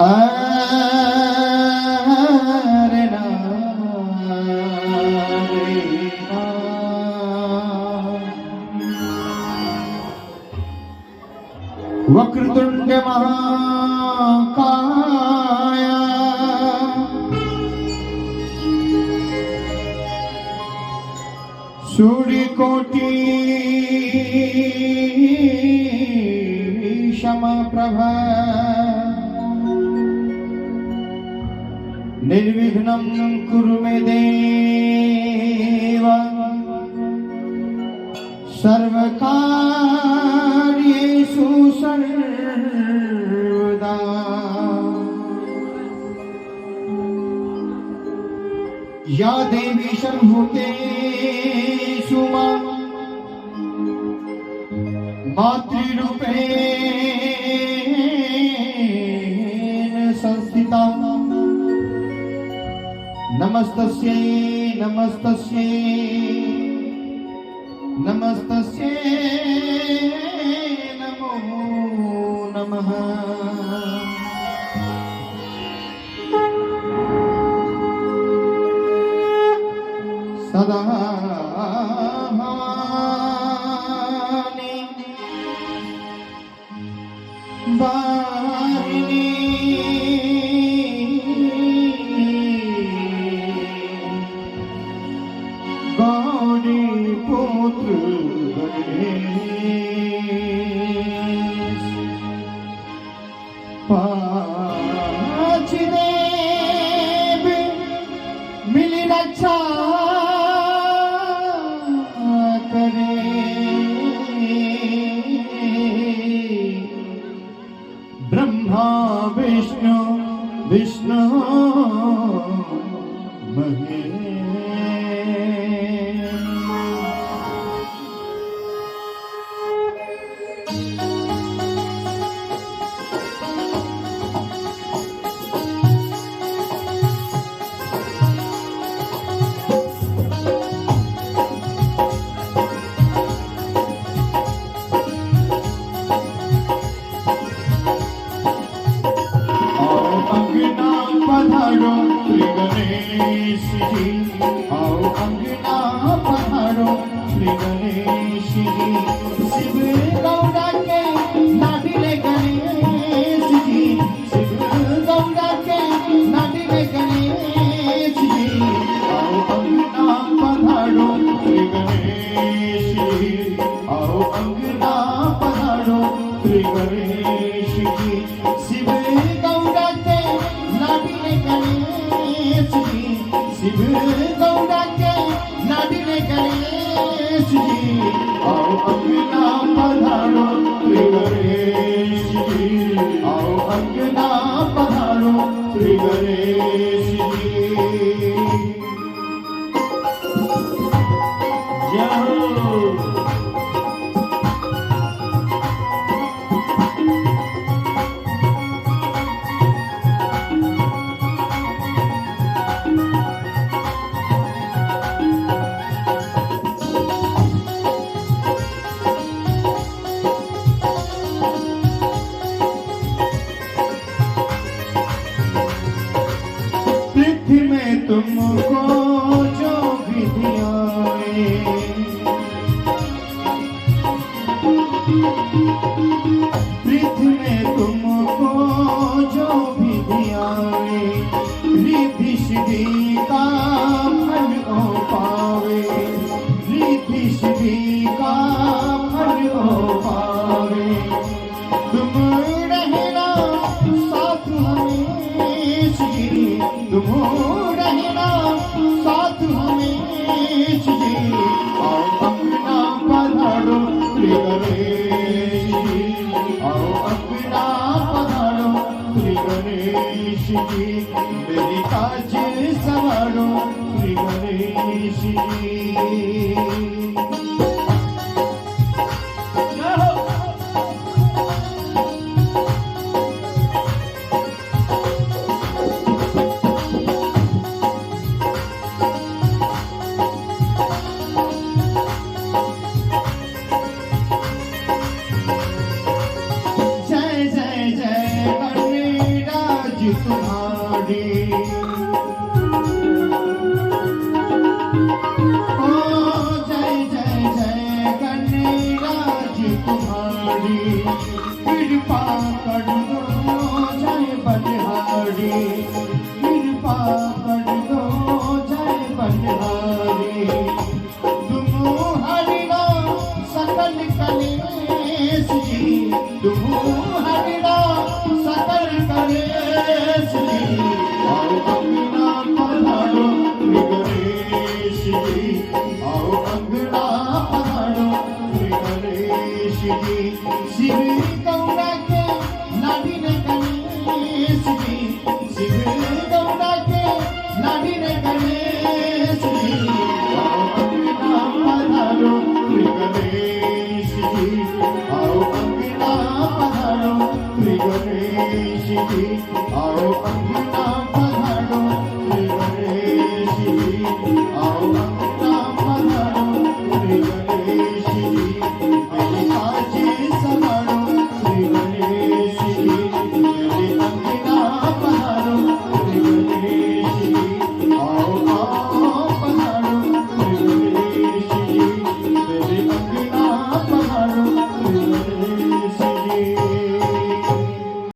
अरे ना रे ना। वक्रतुंड महाकाया सूर्यकोटि समप्रभा निर्विघ्नं कुरु मे देव सर्वकार्येषु सर्वदा। या देवी सर्वभूतेषु मातृरूपेण संस्थिता। नमस्तस्यै नमस्तस्यै नमस्तस्यै नमो नमः। सदा वाहिनी गौरी पुत्र गणेश पांच देव मिली रक्षा करे। ब्रह्मा विष्णु विष्णु महेश। पधारो श्री गणेश जी, आओ अंगना पधारो श्री गणेश जी। शिव गौरा के लाडले गणेश जी, शिव गौरा के लाडले गणेश जी। आओ अंगना पधारो श्री गणेश जी, आओ अंगना पधारो श्री गणेश जी। शिव गौरा के लाडले गणेश जी, शिव गौरा के लाडले गणेश जी। आओ अंगना पधारो श्री गणेश जी, आओ अंगना पधारो श्री गणेश जी। जय हो। पृथ्वी में तुमको जो विधियाए, पृथ्वी में तुमको जो विधियाए। रिद्धि सिद्धि का फल हो पावे, रिद्धि सिद्धि का फल हो पावे। तुम रहना साथ हमेश जी, तुम रहना साथ हमेश जी। आओ अंगना पधारो श्री गणेश जी, आओ अंगना पधारो श्री गणेश जी। मेरी काज सवारो श्री गणेश जी। जय जय जय गणराज तुम्हारी। ओ जय जय जय गणराज तुम्हारी, कृपा कर दो जय बलिहारी, कृपा कर दो जय बलिहारी। तुम हरिणा सकल कलेश जी, तुम हरिणा सकल कलेश जी। आओ अंगना पधारो श्री गणेश जी, आओ अंगना पधारो श्री गणेश जी। शिव गौरा के लाडीन गणेश जी, शिव गौरा के लाडीन गणेश जी। आओ अंगना पधारो श्री गणेश जी, आओ अंगना पधारो श्री गणेश जी, आओ अंगना पधारो श्री गणेश जी, आओ अंगना पधारो श्री गणेश जी। मेरी काजी संभालो श्री गणेश जी, मेरी अंगना